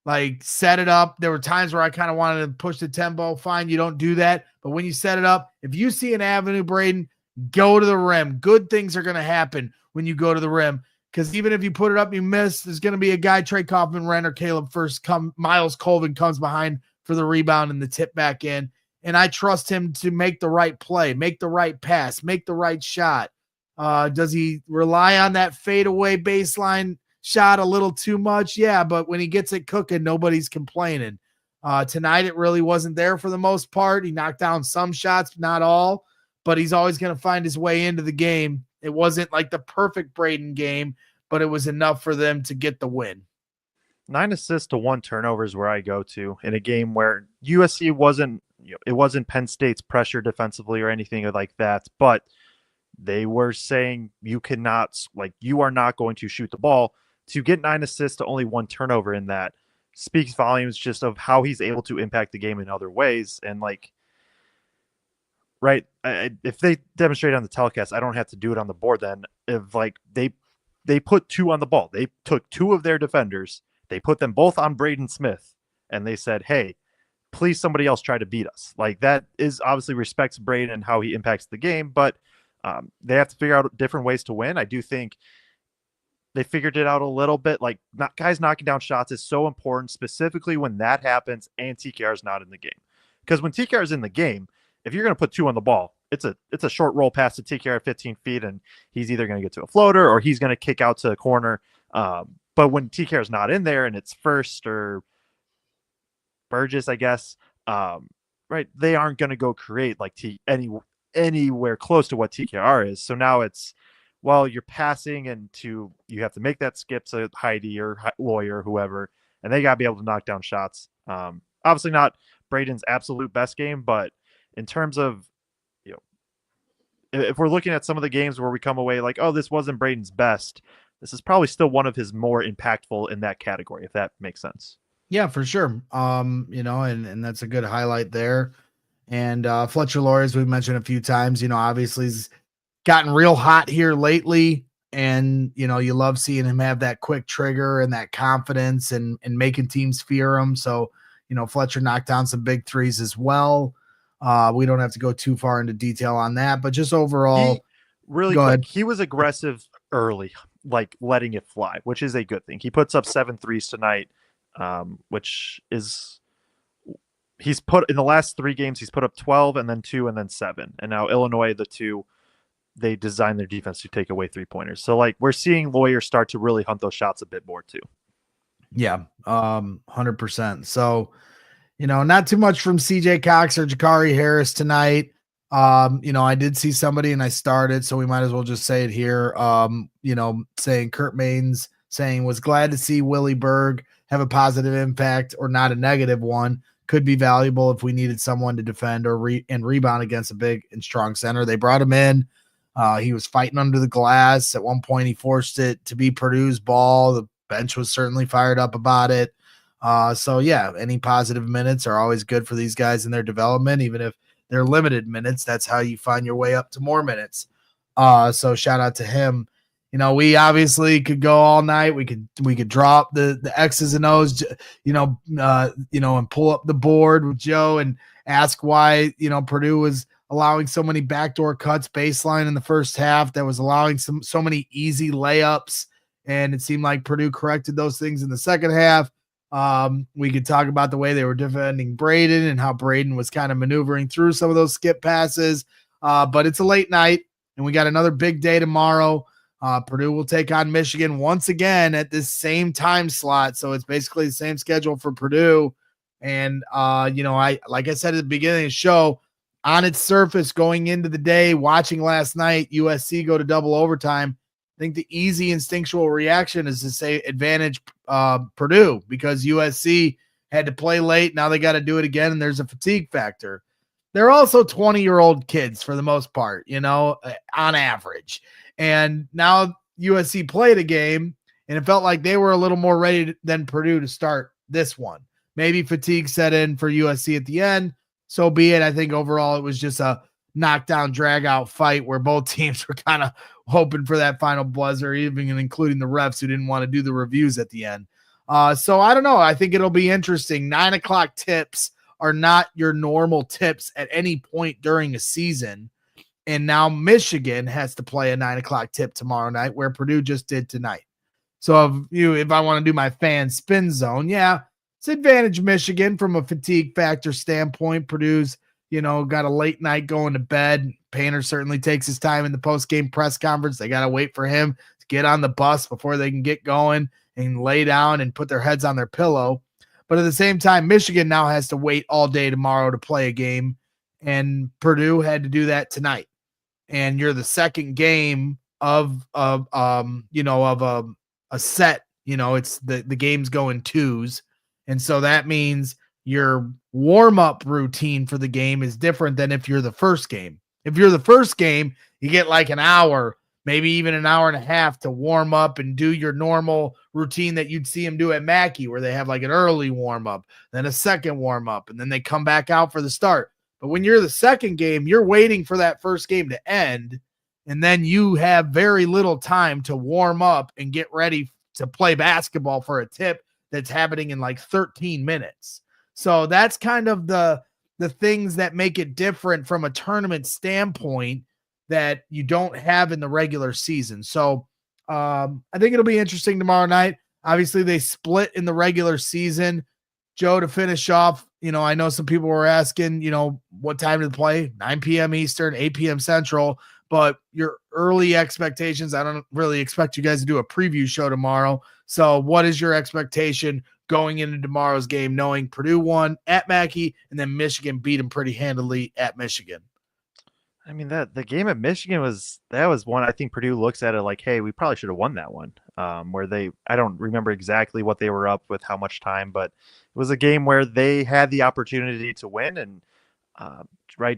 like set it up. There were times where I kind of wanted to push the tempo. Fine, you don't do that. But when you set it up, if you see an avenue, Braden, go to the rim. Good things are going to happen when you go to the rim. Because even if you put it up, you miss, there's going to be a guy, Trey Kaufman-Ren or Caleb first Miles Colvin comes behind for the rebound and the tip back in. And I trust him to make the right play, make the right pass, make the right shot. Does he rely on that fadeaway baseline shot a little too much? Yeah, but when he gets it cooking, nobody's complaining. Tonight, it really wasn't there for the most part. He knocked down some shots, not all, but he's always going to find his way into the game. It wasn't like the perfect Braden game, but it was enough for them to get the win. 9 assists to 1 turnover is where I go to in a game where USC wasn't, it wasn't Penn State's pressure defensively or anything like that, but they were saying you are not going to shoot the ball. To get 9 assists to only 1 turnover in that speaks volumes just of how he's able to impact the game in other ways. And right, if they demonstrate on the telecast, I don't have to do it on the board then. If they put 2 on the ball, they took 2 of their defenders, they put them both on Braden Smith, and they said, hey, please somebody else try to beat us. That is obviously respects Braden and how he impacts the game, but they have to figure out different ways to win. I do think they figured it out a little bit. Guys knocking down shots is so important, specifically when that happens and TKR is not in the game. Because when TKR is in the game, if you're going to put 2 on the ball, it's a short roll pass to TKR at 15 feet, and he's either going to get to a floater or he's going to kick out to a corner. But when TKR is not in there and it's First or Burgess, I guess, right, they aren't going to go create anywhere close to what TKR is. So now it's, you're passing you have to make that skip to Heidi or Lawyer or whoever, and they got to be able to knock down shots. Obviously not Braden's absolute best game, but in terms of, if we're looking at some of the games where we come away this wasn't Braden's best, this is probably still one of his more impactful in that category, if that makes sense. Yeah, for sure. And that's a good highlight there. And Fletcher Lawyer, as we've mentioned a few times, obviously he's gotten real hot here lately. And, you love seeing him have that quick trigger and that confidence and making teams fear him. So, Fletcher knocked down some big threes as well. We don't have to go too far into detail on that, but just overall, he was aggressive early, letting it fly, which is a good thing. He puts up 7 threes tonight, which is he's put in the last 3 games, he's put up 12 and then 2 and then 7. And now Illinois, the 2, they designed their defense to take away 3-pointers. So we're seeing Lawyer start to really hunt those shots a bit more too. Yeah. 100%. So, not too much from CJ Cox or Jakari Harris tonight. I did see somebody and I started, so we might as well just say it here. Saying Kurt Maines saying was glad to see Willie Berg have a positive impact or not a negative one. Could be valuable if we needed someone to defend or rebound against a big and strong center. They brought him in. He was fighting under the glass. At one point, he forced it to be Purdue's ball. The bench was certainly fired up about it. So yeah, any positive minutes are always good for these guys in their development, even if they're limited minutes. That's how you find your way up to more minutes. So shout out to him. We obviously could go all night. We could drop the X's and O's, and pull up the board with Joe and ask why, Purdue was allowing so many backdoor cuts baseline in the first half that was allowing so many easy layups. And it seemed like Purdue corrected those things in the second half. We could talk about the way they were defending Braden and how Braden was kind of maneuvering through some of those skip passes. But it's a late night, and we got another big day tomorrow. Purdue will take on Michigan once again at this same time slot. So it's basically the same schedule for Purdue. And, like I said at the beginning of the show, on its surface going into the day, watching last night, USC go to double overtime, I think the easy instinctual reaction is to say advantage Purdue because USC had to play late. Now they got to do it again, and there's a fatigue factor. They're also 20-year-old kids for the most part, on average. And now USC played a game, and it felt like they were a little more ready than Purdue to start this one. Maybe fatigue set in for USC at the end. So be it. I think overall it was just a knockdown, drag-out fight where both teams were kind of hoping for that final buzzer, even including the refs who didn't want to do the reviews at the end. So I don't know. I think it'll be interesting. 9 o'clock tips are not your normal tips at any point during a season. And now Michigan has to play a 9 o'clock tip tomorrow night where Purdue just did tonight. So if I want to do my fan spin zone, yeah, it's advantage Michigan from a fatigue factor standpoint. Purdue's, got a late night going to bed. Painter certainly takes his time in the post-game press conference. They got to wait for him to get on the bus before they can get going and lay down and put their heads on their pillow. But at the same time, Michigan now has to wait all day tomorrow to play a game, and Purdue had to do that tonight. And you're the second game of a set. It's the game's going twos, and so that means your warm-up routine for the game is different than if you're the first game. If you're the first game, you get like an hour, maybe even an hour and a half to warm up and do your normal routine that you'd see them do at Mackey, where they have like an early warm-up, then a second warm-up, and then they come back out for the start. But when you're the second game, you're waiting for that first game to end, and then you have very little time to warm up and get ready to play basketball for a tip that's happening in like 13 minutes. So that's kind of the things that make it different from a tournament standpoint that you don't have in the regular season. So I think it'll be interesting tomorrow night. Obviously, they split in the regular season. Joe, to finish off, I know some people were asking, what time to play, 9 p.m. Eastern, 8 p.m. Central, but your early expectations, I don't really expect you guys to do a preview show tomorrow. So what is your expectation going into tomorrow's game, knowing Purdue won at Mackey and then Michigan beat them pretty handily at Michigan? I mean, the game at Michigan was one I think Purdue looks at it like, hey, we probably should have won that one. I don't remember exactly what they were up with, how much time, but it was a game where they had the opportunity to win, and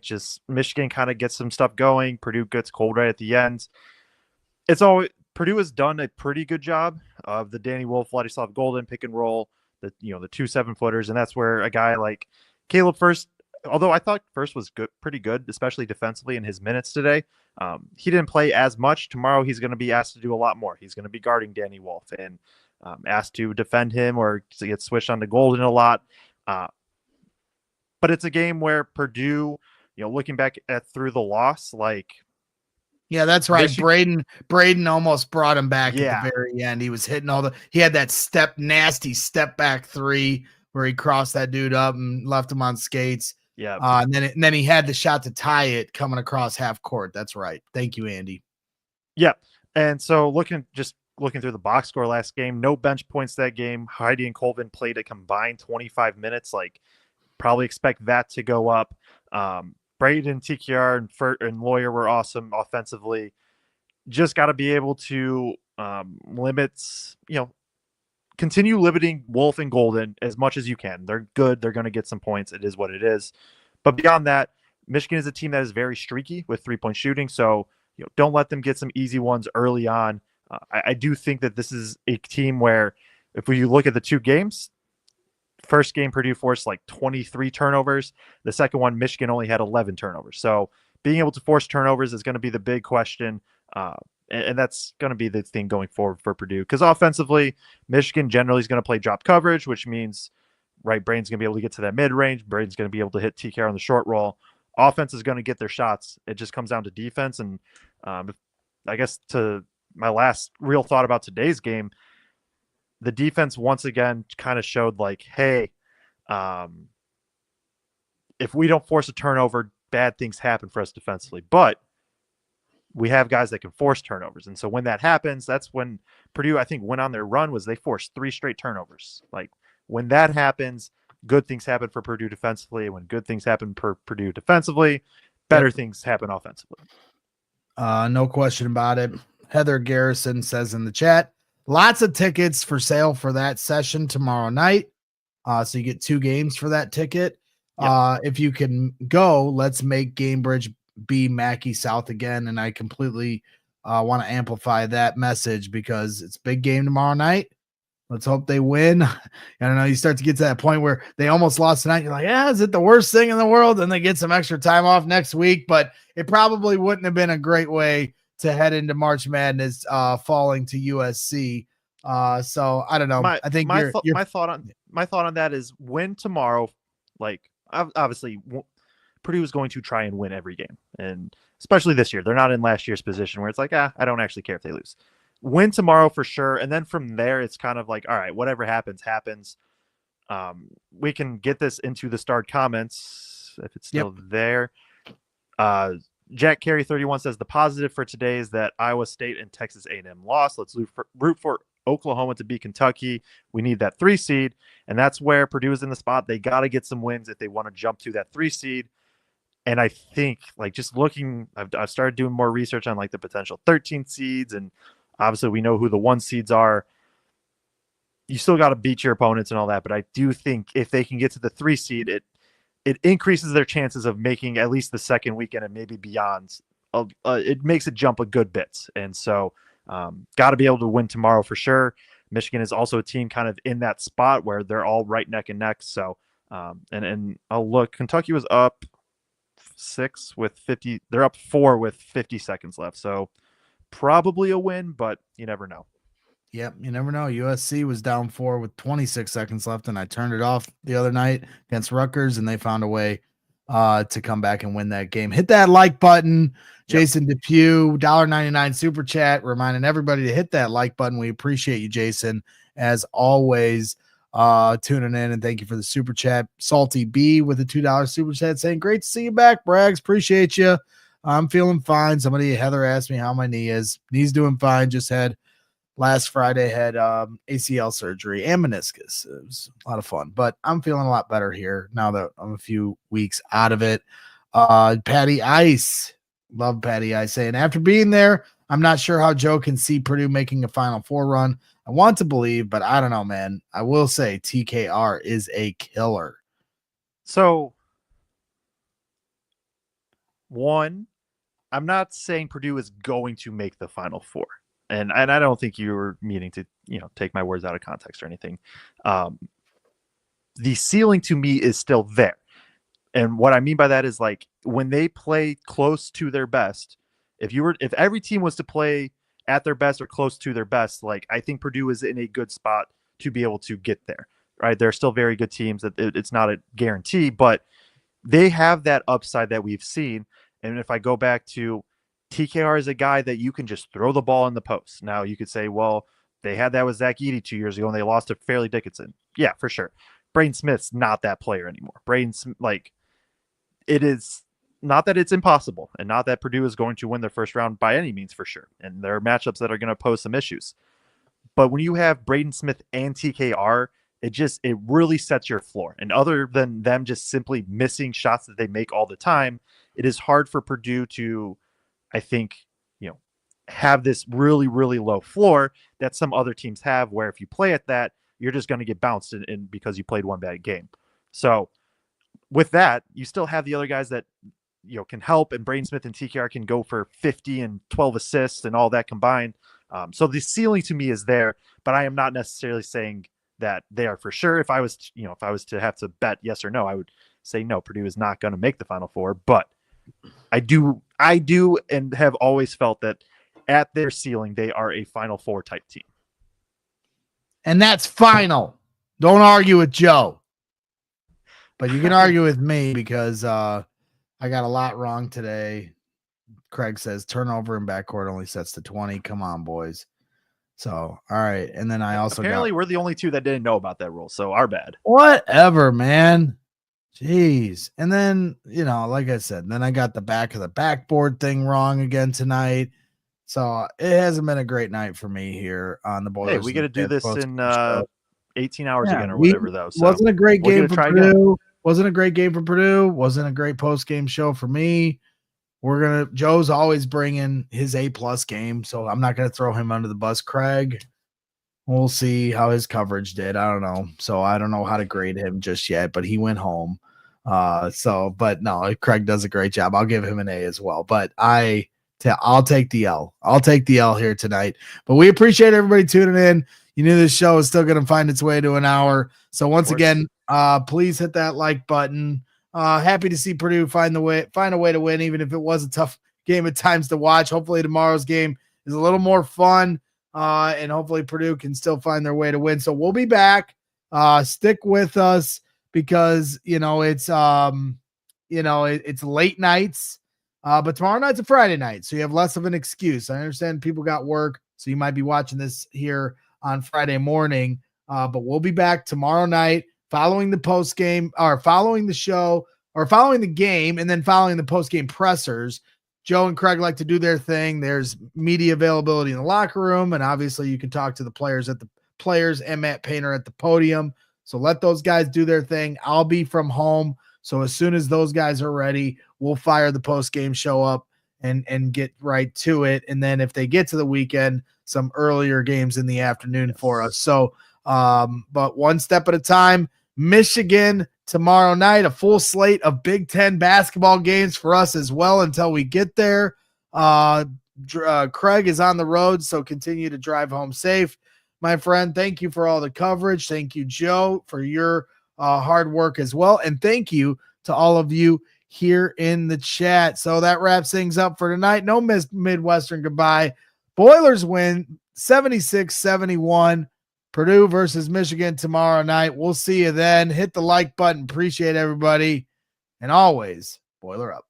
just Michigan kind of gets some stuff going. Purdue gets cold right at the end. Purdue has done a pretty good job of the Danny Wolf, Vladislav Golden pick and roll, the 2 7-footers, and that's where a guy like Caleb First, although I thought First was pretty good, especially defensively in his minutes today. He didn't play as much. Tomorrow he's going to be asked to do a lot more. He's going to be guarding Danny Wolf and asked to defend him or to get switched onto Golden a lot. But it's a game where Purdue, looking back through the loss, yeah, that's right. Braden almost brought him back at the very end. He was hitting he had that nasty step back three where he crossed that dude up and left him on skates. Yeah. And then he had the shot to tie it coming across half court. That's right. Thank you, Andy. Yeah. And so looking through the box score last game, no bench points that game. Heidi and Coven played a combined 25 minutes. Probably expect that to go up. Braden, TKR, and Lawyer were awesome offensively. Just got to be able to continue limiting Wolf and Golden as much as you can. They're good. They're going to get some points. It is what it is. But beyond that, Michigan is a team that is very streaky with 3-point shooting. So don't let them get some easy ones early on. I do think that this is a team where, if you look at the two games, first game Purdue forced 23 turnovers. The second one, Michigan only had 11 turnovers. So being able to force turnovers is going to be the big question. And that's going to be the thing going forward for Purdue. Because offensively, Michigan generally is going to play drop coverage, which means, Braden's going to be able to get to that mid-range. Braden's going to be able to hit TKR on the short roll. offense is going to get their shots. It just comes down to defense. And I guess to my last real thought about today's game, the defense once again kind of showed like, hey, if we don't force a turnover, bad things happen for us defensively. But we have guys that can force turnovers. And so when that happens, that's when Purdue, I think, went on their run was they forced 3 straight turnovers. Like when that happens, good things happen for Purdue defensively. When good things happen for Purdue defensively, better things happen offensively. No question about it. Heather Garrison says in the chat, lots of tickets for sale for that session tomorrow night. So you get 2 games for that ticket. Yep. If you can go, let's make Gamebridge be Mackey South again. And I completely want to amplify that message because it's a big game tomorrow night. Let's hope they win. I don't know. You start to get to that point where they almost lost tonight. You're like, yeah, is it the worst thing in the world? And they get some extra time off next week, but it probably wouldn't have been a great way to head into March Madness, falling to USC. So I don't know. I think my thought on that is win tomorrow. Like obviously Purdue is going to try and win every game, and especially this year, they're not in last year's position where it's like, I don't actually care if they lose. Win tomorrow for sure, and then from there, it's kind of like, all right, whatever happens. We can get this into the starred comments if it's still there. Jack Carey 31 says the positive for today is that Iowa State and Texas A&M lost. Let's root for Oklahoma to beat Kentucky. We need that 3 seed, and that's where Purdue is in the spot. They got to get some wins if they want to jump to that 3 seed. And I think, like, just looking, I've started doing more research on like the potential 13 seeds, and obviously we know who the 1 seeds are. You still got to beat your opponents and all that, but I do think if they can get to the 3 seed, it increases their chances of making at least the second weekend and maybe beyond. It makes it jump a good bit, and so got to be able to win tomorrow for sure. Michigan is also a team kind of in that spot where they're all right neck and neck. So and I'll look. Kentucky was up 6 with 50. They're up 4 with 50 seconds left. So probably a win, but you never know. Yep, you never know. USC was down 4 with 26 seconds left, and I turned it off the other night against Rutgers, and they found a way to come back and win that game. Hit that like button. Jason Depew, $1.99 super chat, reminding everybody to hit that like button. We appreciate you, Jason, as always, tuning in, and thank you for the super chat. Salty B with a $2 super chat saying, great to see you back, Braggs. Appreciate you. I'm feeling fine. Heather asked me how my knee is. Knee's doing fine. Just had last Friday had ACL surgery and meniscus. It was a lot of fun, but I'm feeling a lot better here now that I'm a few weeks out of it. Patty Ice, love Patty Ice saying, after being there, I'm not sure how Joe can see Purdue making a Final Four run. I want to believe, but I don't know, man. I will say TKR is a killer. So, one, I'm not saying Purdue is going to make the Final Four. And I don't think you were meaning to, take my words out of context or anything. The ceiling to me is still there. And what I mean by that is like when they play close to their best, if every team was to play at their best or close to their best, like I think Purdue is in a good spot to be able to get there, right? They're still very good teams. That it's not a guarantee, but they have that upside that we've seen. And if I go back to TKR is a guy that you can just throw the ball in the post. Now you could say, well, they had that with Zach Edey 2 years ago and they lost to Fairleigh Dickinson. Yeah, for sure. Braden Smith's not that player anymore. It is not that it's impossible and not that Purdue is going to win their first round by any means for sure. And there are matchups that are going to pose some issues. But when you have Braden Smith and TKR, it really sets your floor. And other than them just simply missing shots that they make all the time, it is hard for Purdue to, I think, have this really, really low floor that some other teams have, where if you play at that, you're just going to get bounced in because you played one bad game. So with that, you still have the other guys that, can help, and Braden Smith and TKR can go for 50 and 12 assists and all that combined. So the ceiling to me is there, but I am not necessarily saying that they are for sure. If I was to have to bet yes or no, I would say no, Purdue is not going to make the Final Four, but I do and have always felt that at their ceiling, they are a Final Four type team. And that's final. Don't argue with Joe. But you can argue with me because I I got a lot wrong today. Kraig says turnover in backcourt only sets to 20. Come on, boys. So, all right. And then I also apparently we're the only two that didn't know about that rule. So our bad. Whatever, man. Jeez. And then, like I said, then I got the back of the backboard thing wrong again tonight. So it hasn't been a great night for me here on the Boilers. Hey, we got to do this in 18 hours again or whatever, though. So wasn't a great game for Purdue. Again. Wasn't a great game for Purdue. Wasn't a great post-game show for me. Joe's always bringing his A+ game, so I'm not going to throw him under the bus. Kraig, we'll see how his coverage did. I don't know. So I don't know how to grade him just yet, but he went home. But no, Kraig does a great job. I'll give him an A as well. But I'll take the L. I'll take the L here tonight. But we appreciate everybody tuning in. You knew this show is still going to find its way to an hour. So once again, please hit that like button. Happy to see Purdue find a way to win, even if it was a tough game at times to watch. Hopefully tomorrow's game is a little more fun. And hopefully Purdue can still find their way to win. So we'll be back. Stick with us because it's late nights. But tomorrow night's a Friday night, so you have less of an excuse. I understand people got work, so you might be watching this here on Friday morning. But we'll be back tomorrow night following the post game or following the show or following the game and then following the post game pressers. Joe and Kraig like to do their thing. There's media availability in the locker room, and obviously you can talk to the players and Matt Painter at the podium. So let those guys do their thing. I'll be from home. So as soon as those guys are ready, we'll fire the post-game show up and get right to it. And then if they get to the weekend, some earlier games in the afternoon for us. So, but one step at a time. Michigan tomorrow night, a full slate of Big Ten basketball games for us as well until we get there. Kraig is on the road, so continue to drive home safe. My friend, thank you for all the coverage. Thank you, Joe, for your hard work as well. And thank you to all of you here in the chat. So that wraps things up for tonight. No Midwestern goodbye. Boilers win 76-71. Purdue versus Michigan tomorrow night. We'll see you then. Hit the like button. Appreciate everybody. And always, Boiler up.